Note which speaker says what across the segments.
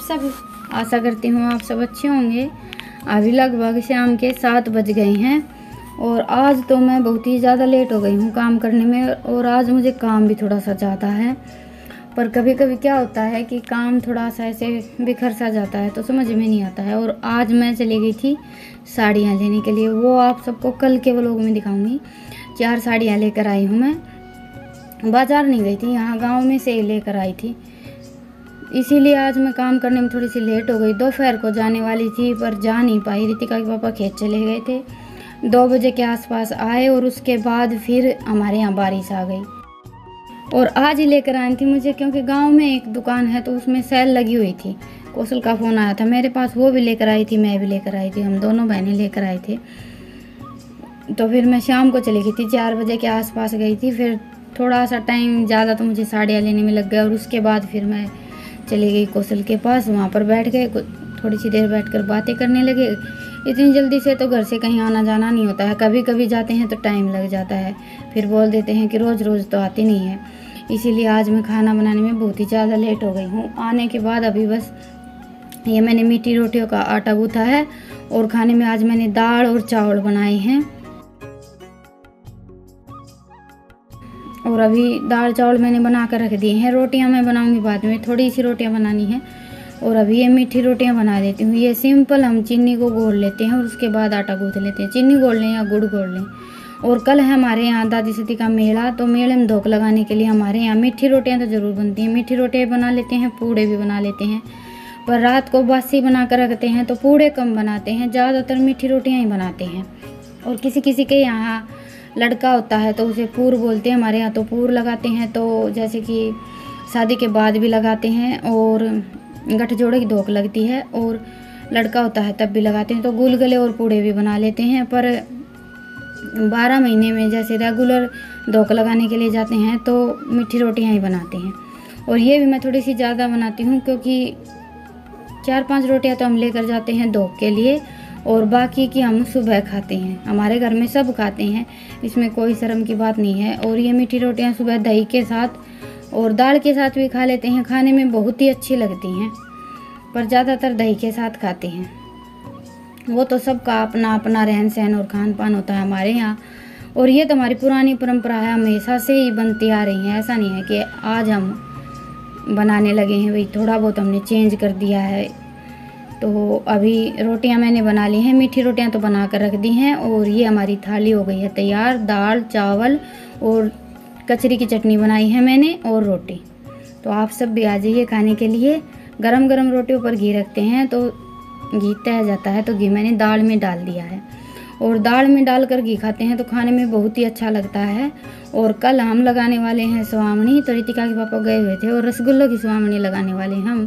Speaker 1: सब, आशा करती हूँ आप सब अच्छे होंगे। अभी लगभग शाम के 7 बज गए हैं और आज तो मैं बहुत ही ज़्यादा लेट हो गई हूँ काम करने में। और आज मुझे काम भी थोड़ा सा ज़्यादा है, पर कभी कभी क्या होता है कि काम थोड़ा सा ऐसे बिखर सा जाता है तो समझ में नहीं आता है। और आज मैं चली गई थी साड़ियाँ लेने के लिए, वो आप सबको कल के व्लॉग में दिखाऊंगी। 4 साड़ियाँ लेकर आई हूँ मैं, बाज़ार नहीं गई थी, यहाँ गांव में से ही लेकर आई थी। इसीलिए आज मैं काम करने में थोड़ी सी लेट हो गई। दोपहर को जाने वाली थी पर जा नहीं पाई, रितिका के पापा खेत चले गए थे। 2 बजे के आसपास आए और उसके बाद फिर हमारे यहाँ बारिश आ गई। और आज ही लेकर आई थी मुझे, क्योंकि गांव में एक दुकान है तो उसमें सेल लगी हुई थी। कौशल का फ़ोन आया था मेरे पास, वो भी लेकर आई थी, मैं भी लेकर आई थी, हम दोनों बहनें लेकर आए थे। तो फिर मैं शाम को चली गई थी, 4 बजे के आसपास गई थी। फिर थोड़ा सा टाइम ज़्यादा तो मुझे साड़ियाँ लेने में लग गया और उसके बाद फिर मैं चली गई कौशल के पास। वहाँ पर बैठ गए, थोड़ी सी देर बैठकर बातें करने लगे। इतनी जल्दी से तो घर से कहीं आना जाना नहीं होता है, कभी कभी जाते हैं तो टाइम लग जाता है, फिर बोल देते हैं कि रोज़ रोज़ तो आती नहीं है। इसीलिए आज मैं खाना बनाने में बहुत ही ज़्यादा लेट हो गई हूँ। आने के बाद अभी बस ये मैंने मीठी रोटियों का आटा गूँथा है और खाने में आज मैंने दाल और चावल बनाए हैं। और अभी दाल चावल मैंने बना कर रख दिए हैं, रोटियां मैं बनाऊंगी बाद में, थोड़ी सी रोटियां बनानी है। और अभी ये मीठी रोटियां बना देती हूँ। ये सिंपल, हम चीनी को घोल लेते हैं और उसके बाद आटा गूँथ लेते हैं, चीनी घोल लें या गुड़ घोल लें। और कल है हमारे यहाँ दादी सती का मेला, तो मेले में धोख लगाने के लिए हमारे यहाँ मीठी रोटियाँ तो ज़रूर बनती हैं। मीठी रोटियाँ बना लेते हैं, पूड़े भी बना लेते हैं, पर रात को बासी बना कर रखते हैं तो पूड़े कम बनाते हैं, ज़्यादातर मीठी रोटियाँ ही बनाते हैं। और किसी किसी के यहाँ लड़का होता है तो उसे पूर बोलते हैं, हमारे यहाँ तो पूर लगाते हैं। तो जैसे कि शादी के बाद भी लगाते हैं और गठजोड़े की धोख लगती है, और लड़का होता है तब भी लगाते हैं। तो गुलगुले और पूड़े भी बना लेते हैं, पर 12 महीने में जैसे रेगुलर धोख लगाने के लिए जाते हैं तो मीठी रोटियाँ ही बनाते हैं। और ये भी मैं थोड़ी सी ज़्यादा बनाती हूँ, क्योंकि 4-5 रोटियाँ तो हम लेकर जाते हैं धोख के लिए और बाकी की हम सुबह खाते हैं। हमारे घर में सब खाते हैं, इसमें कोई शर्म की बात नहीं है। और ये मीठी रोटियां सुबह दही के साथ और दाल के साथ भी खा लेते हैं, खाने में बहुत ही अच्छी लगती हैं, पर ज़्यादातर दही के साथ खाते हैं। वो तो सबका अपना अपना रहन सहन और खान पान होता है हमारे यहाँ। और ये तो हमारी पुरानी परंपरा है, हमेशा से ही बनती आ रही है। ऐसा नहीं है कि आज हम बनाने लगे हैं, भाई थोड़ा बहुत हमने चेंज कर दिया है। तो अभी रोटियां मैंने बना ली हैं, मीठी रोटियां तो बना कर रख दी हैं। और ये हमारी थाली हो गई है तैयार, दाल चावल और कचरी की चटनी बनाई है मैंने और रोटी। तो आप सब भी आ जाइए खाने के लिए। गरम गरम रोटियों पर घी रखते हैं तो घी तह जाता है, तो घी मैंने दाल में डाल दिया है और दाल में डालकर घी खाते हैं तो खाने में बहुत ही अच्छा लगता है। और कल हम लगाने वाले हैं स्वामणी, तो रितिका के पापा गए हुए थे और रसगुल्लों की स्वामणी लगाने वाले हैं हम,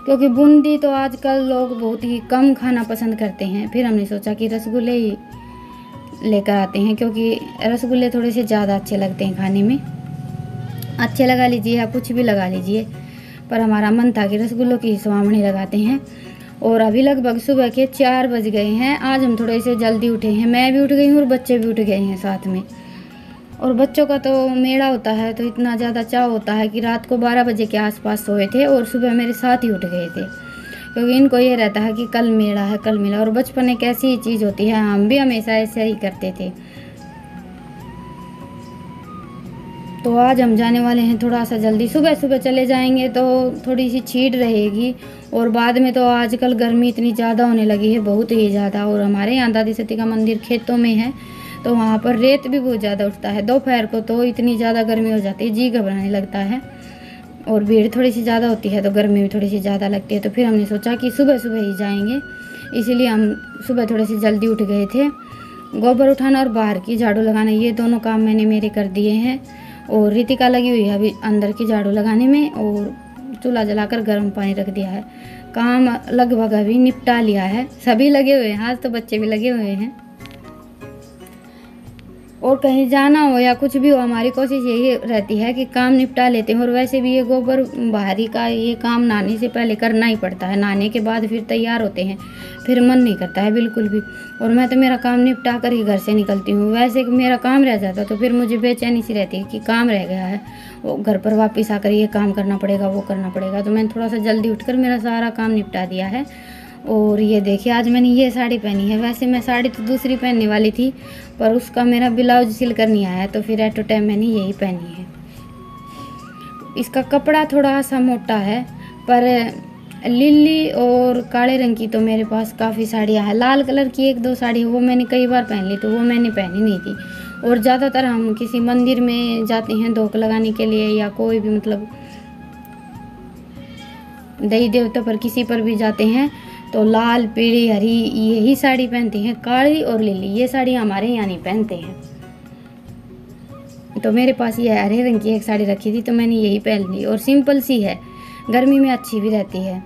Speaker 1: क्योंकि बूंदी तो आजकल लोग बहुत ही कम खाना पसंद करते हैं। फिर हमने सोचा कि रसगुल्ले ही लेकर आते हैं, क्योंकि रसगुल्ले थोड़े से ज़्यादा अच्छे लगते हैं खाने में। अच्छे लगा लीजिए या कुछ भी लगा लीजिए, पर हमारा मन था कि रसगुल्लों की स्वामणी लगाते हैं। और अभी लगभग सुबह के 4 बज गए हैं। आज हम थोड़े से जल्दी उठे हैं, मैं भी उठ गई हूँ और बच्चे भी उठ गए हैं साथ में। और बच्चों का तो मेला होता है तो इतना ज़्यादा चाव होता है कि रात को 12 बजे के आसपास सोए थे और सुबह मेरे साथ ही उठ गए थे, क्योंकि इनको ये रहता है कि कल मेला है, कल मेला। और बचपन एक ऐसी चीज़ होती है, हम भी हमेशा ऐसे ही करते थे। तो आज हम जाने वाले हैं थोड़ा सा जल्दी, सुबह सुबह चले जाएंगे तो थोड़ी सी छीट रहेगी। और बाद में तो आजकल गर्मी इतनी ज़्यादा होने लगी है, बहुत ही ज़्यादा। और हमारे यहाँ दादी सती का मंदिर खेतों में है तो वहाँ पर रेत भी बहुत ज़्यादा उठता है। दोपहर को तो इतनी ज़्यादा गर्मी हो जाती है, जी घबराने लगता है। और भीड़ थोड़ी सी ज़्यादा होती है तो गर्मी भी थोड़ी सी ज़्यादा लगती है। तो फिर हमने सोचा कि सुबह सुबह ही जाएंगे, इसीलिए हम सुबह थोड़े से जल्दी उठ गए थे। गोबर उठाना और बाहर की झाड़ू लगाना, ये दोनों काम मैंने मेरे कर दिए हैं। और रितिका लगी हुई है अभी अंदर की झाड़ू लगाने में, और चूल्हा जलाकर गर्म पानी रख दिया है। काम लगभग अभी निपटा लिया है, सभी लगे हुए हैं, आज तो बच्चे भी लगे हुए हैं। और कहीं जाना हो या कुछ भी हो, हमारी कोशिश यही रहती है कि काम निपटा लेते हैं। और वैसे भी ये गोबर बाहरी का ये काम नहाने से पहले करना ही पड़ता है, नहाने के बाद फिर तैयार होते हैं, फिर मन नहीं करता है बिल्कुल भी। और मैं तो मेरा काम निपटा कर ही घर से निकलती हूँ। वैसे मेरा काम रह जाता तो फिर मुझे बेचैनी सी रहती है कि काम रह गया है वो घर पर वापस आकर ये काम करना पड़ेगा, वो करना पड़ेगा। तो मैंने थोड़ा सा जल्दी उठकर मेरा सारा काम निपटा दिया है। और ये देखिए आज मैंने ये साड़ी पहनी है। वैसे मैं साड़ी तो दूसरी पहनने वाली थी, पर उसका मेरा ब्लाउज सिल कर नहीं आया, तो फिर एट अ टाइम मैंने यही पहनी है। इसका कपड़ा थोड़ा सा मोटा है, पर लिली और काले रंग की तो मेरे पास काफ़ी साड़ियाँ हैं। लाल कलर की 1-2 साड़ी वो मैंने कई बार पहन ली, तो वो मैंने पहनी नहीं थी। और ज़्यादातर हम किसी मंदिर में जाते हैं धोख लगाने के लिए, या कोई भी मतलब देवी देवता पर किसी पर भी जाते हैं, तो लाल, पीली, हरी यही साड़ी पहनते हैं। काली और लिली ये साड़ी हमारे यहाँ नहीं पहनते हैं। तो मेरे पास ये हरे रंग की एक साड़ी रखी थी, तो मैंने यही पहन ली। और सिंपल सी है, गर्मी में अच्छी भी रहती है।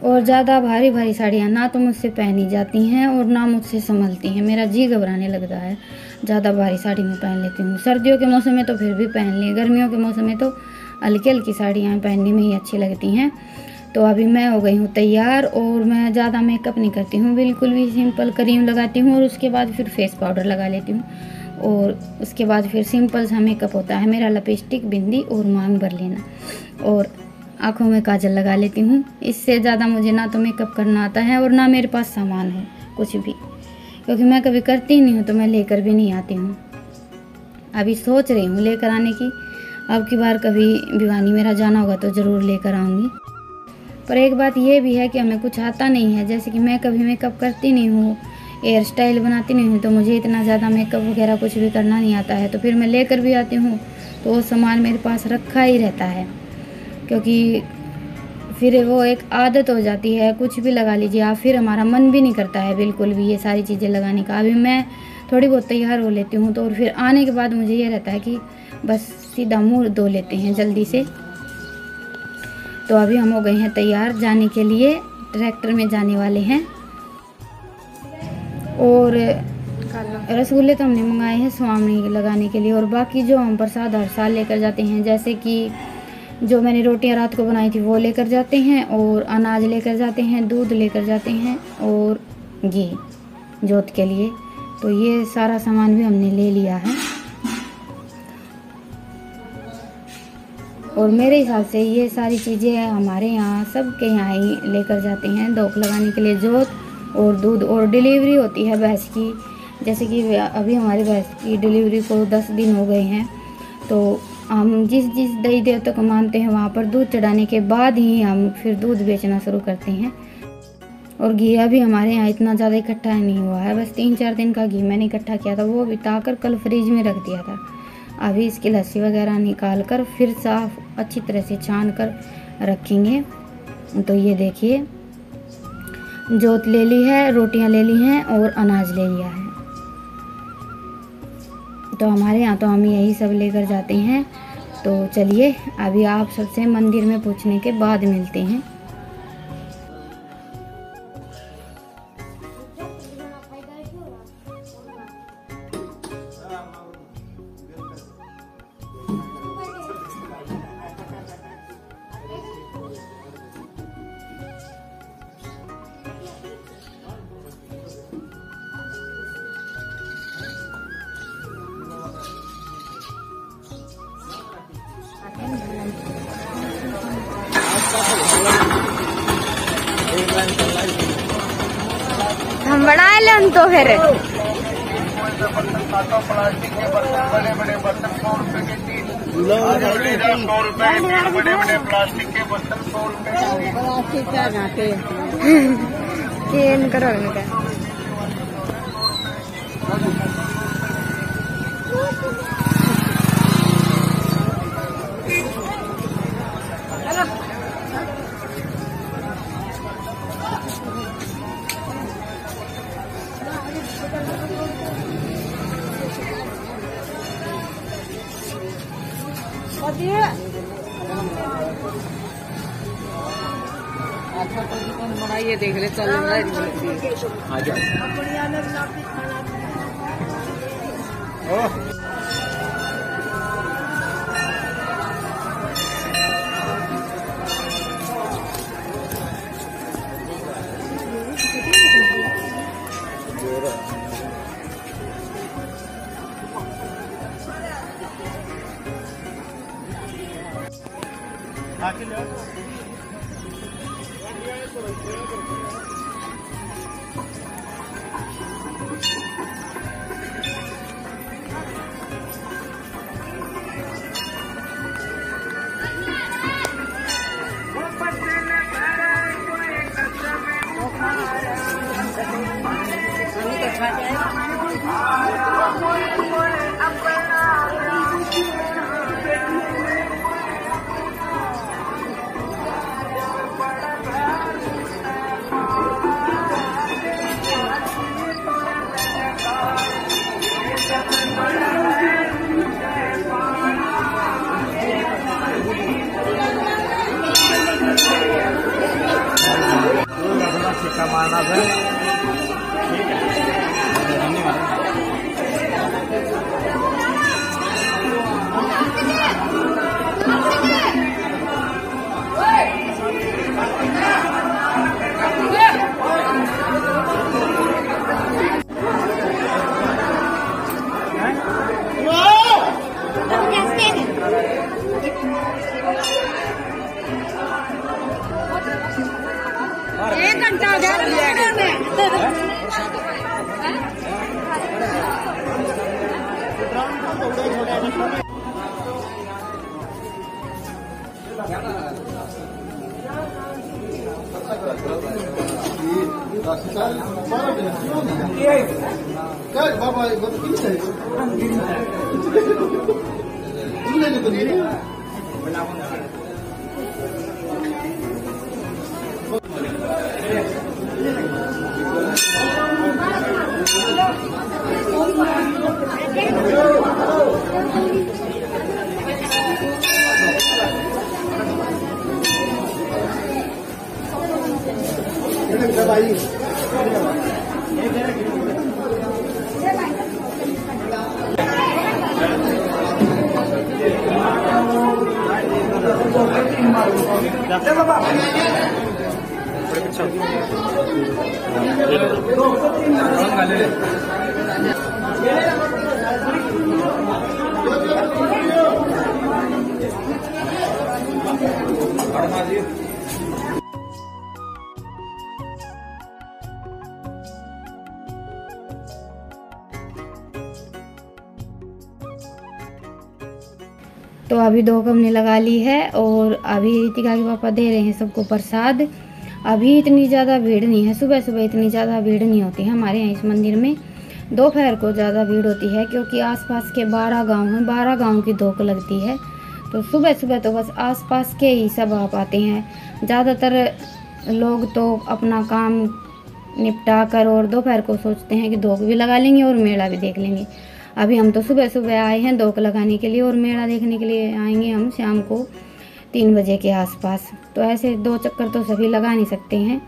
Speaker 1: और ज़्यादा भारी भारी साड़ियाँ ना तो मुझसे पहनी जाती हैं और ना मुझसे संभलती हैं। मेरा जी घबराने लगता है ज़्यादा भारी साड़ी में पहन लेती हूँ। सर्दियों के मौसम में तो फिर भी पहन ली, गर्मियों के मौसम में तो हल्की हल्की साड़ियाँ पहनने में ही अच्छी लगती हैं। तो अभी मैं हो गई हूँ तैयार, और मैं ज़्यादा मेकअप नहीं करती हूँ, बिल्कुल भी सिंपल क्रीम लगाती हूँ और उसके बाद फिर फेस पाउडर लगा लेती हूँ। और उसके बाद फिर सिंपल सा मेकअप होता है मेरा। लिपस्टिक, बिंदी और मांग भर लेना, और आँखों में काजल लगा लेती हूँ। इससे ज़्यादा मुझे ना तो मेकअप करना आता है और ना मेरे पास सामान है कुछ भी, क्योंकि मैं कभी करती नहीं हूँ, तो मैं लेकर भी नहीं आती हूँ। अभी सोच रही हूँ लेकर आने की। अब की बार कभी भिवानी मेरा जाना होगा तो ज़रूर लेकर आऊँगी। पर एक बात ये भी है कि हमें कुछ आता नहीं है, जैसे कि मैं कभी मेकअप करती नहीं हूँ, हेयर स्टाइल बनाती नहीं हूँ, तो मुझे इतना ज़्यादा मेकअप वगैरह कुछ भी करना नहीं आता है। तो फिर मैं लेकर भी आती हूँ तो वो सामान मेरे पास रखा ही रहता है, क्योंकि फिर वो एक आदत हो जाती है। कुछ भी लगा लीजिए आप, फिर हमारा मन भी नहीं करता है बिल्कुल भी ये सारी चीज़ें लगाने का। अभी मैं थोड़ी बहुत तैयार हो लेती हूँ, तो और फिर आने के बाद मुझे ये रहता है कि बस सीधा मुँह धो लेते हैं जल्दी से। तो अभी हम हो गए हैं तैयार जाने के लिए, ट्रैक्टर में जाने वाले हैं। और रसगुल्ले तो हमने मंगाए हैं स्वामी लगाने के लिए, और बाकी जो हम प्रसाद हर साल लेकर जाते हैं, जैसे कि जो मैंने रोटियां रात को बनाई थी वो लेकर जाते हैं, और अनाज लेकर जाते हैं, दूध लेकर जाते हैं, और घी जोत के लिए। तो ये सारा सामान भी हमने ले लिया है। और मेरे हिसाब से ये सारी चीज़ें हमारे यहाँ सबके यहाँ ही लेकर जाते हैं धोख लगाने के लिए, जोत और दूध। और डिलीवरी होती है भैंस की, जैसे कि अभी हमारी भैंस की डिलीवरी को 10 दिन हो गए हैं, तो हम जिस जिस देवी देवता को मानते हैं वहाँ पर दूध चढ़ाने के बाद ही हम फिर दूध बेचना शुरू करते हैं। और घी अभी हमारे यहाँ इतना ज़्यादा इकट्ठा नहीं हुआ है, बस 3-4 दिन का घी मैंने इकट्ठा किया था, वो बिताकर कल फ्रिज में रख दिया था। अभी इसकी लस्सी वगैरह निकाल कर फिर साफ अच्छी तरह से छान कर रखेंगे। तो ये देखिए जोत ले ली है, रोटियां ले ली हैं और अनाज ले लिया है। तो हमारे यहाँ तो हम यही सब लेकर जाते हैं। तो चलिए अभी आप सबसे मंदिर में पहुँचने के बाद मिलते हैं। हम बना ले हम तो फिर
Speaker 2: प्लास्टिक के बर्तन, बड़े बड़े बर्तन 100 रुपए के 3, 100 रुपए, बड़े बड़े प्लास्टिक के बर्तन 100 रुपए।
Speaker 3: प्लास्टिक क्या घाटे
Speaker 1: करो इनका।
Speaker 3: अच्छा तो दुकान बनाइए, देख ले चल आ जाओ। एक घंटा हो गया।
Speaker 4: काय बाबा
Speaker 1: तो अभी 2 कप हमने लगा ली है और अभी रितिका के पापा दे रहे हैं सबको प्रसाद। अभी इतनी ज़्यादा भीड़ नहीं है, सुबह सुबह इतनी ज़्यादा भीड़ नहीं होती है हमारे यहाँ इस मंदिर में। दोपहर को ज़्यादा भीड़ होती है क्योंकि आसपास के 12 गांव हैं, 12 गांव की धोख लगती है। तो सुबह सुबह तो बस आसपास के ही सब आ पाते हैं। ज़्यादातर लोग तो अपना काम निपटा कर और दोपहर को सोचते हैं कि धोख भी लगा लेंगे और मेला भी देख लेंगे। अभी हम तो सुबह सुबह आए हैं धोख लगाने के लिए और मेला देखने के लिए आएंगे हम शाम को 3 बजे के आसपास। तो ऐसे 2 चक्कर तो सभी लगा नहीं सकते हैं,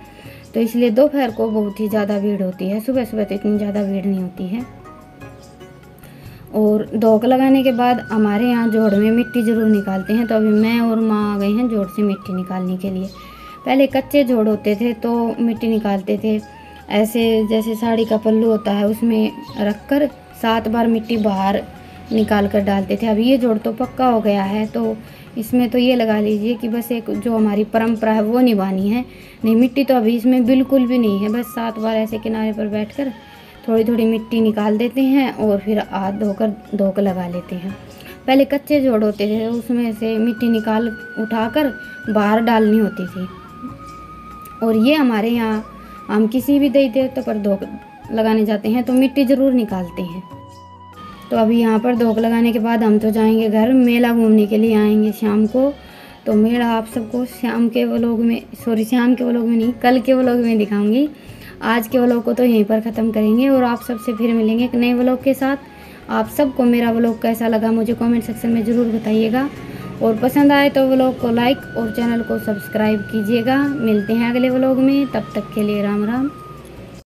Speaker 1: तो इसलिए दोपहर को बहुत ही ज़्यादा भीड़ होती है। सुबह सुबह तो इतनी ज़्यादा भीड़ नहीं होती है। और धोख लगाने के बाद हमारे यहाँ जोड़ में मिट्टी ज़रूर निकालते हैं। तो अभी मैं और माँ आ गए हैं जोड़ से मिट्टी निकालने के लिए। पहले कच्चे जोड़ होते थे तो मिट्टी निकालते थे ऐसे, जैसे साड़ी का पल्लू होता है उसमें रख कर 7 बार मिट्टी बाहर निकाल कर डालते थे। अभी ये जोड़ तो पक्का हो गया है, तो इसमें तो ये लगा लीजिए कि बस एक जो हमारी परंपरा है वो निभानी है। नहीं, मिट्टी तो अभी इसमें बिल्कुल भी नहीं है। बस 7 बार ऐसे किनारे पर बैठकर थोड़ी थोड़ी मिट्टी निकाल देते हैं और फिर हाथ धोकर धोक लगा लेते हैं। पहले कच्चे जोड़ होते थे, उसमें से मिट्टी निकाल उठाकर बाहर डालनी होती थी। और ये हमारे यहाँ हम किसी भी देवी देवता पर धोक लगाने जाते हैं तो मिट्टी ज़रूर निकालते हैं। तो अभी यहाँ पर धोक लगाने के बाद हम तो जाएंगे घर, मेला घूमने के लिए आएंगे शाम को। तो मेला आप सबको शाम के व्लॉग में नहीं, कल के व्लॉग में दिखाऊंगी। आज के व्लॉग को तो यहीं पर ख़त्म करेंगे और आप सबसे फिर मिलेंगे एक नए व्लॉग के साथ। आप सबको मेरा व्लॉग कैसा लगा मुझे कमेंट सेक्शन में ज़रूर बताइएगा, और पसंद आए तो व्लॉग को लाइक और चैनल को सब्सक्राइब कीजिएगा। मिलते हैं अगले व्लॉग में, तब तक के लिए राम राम।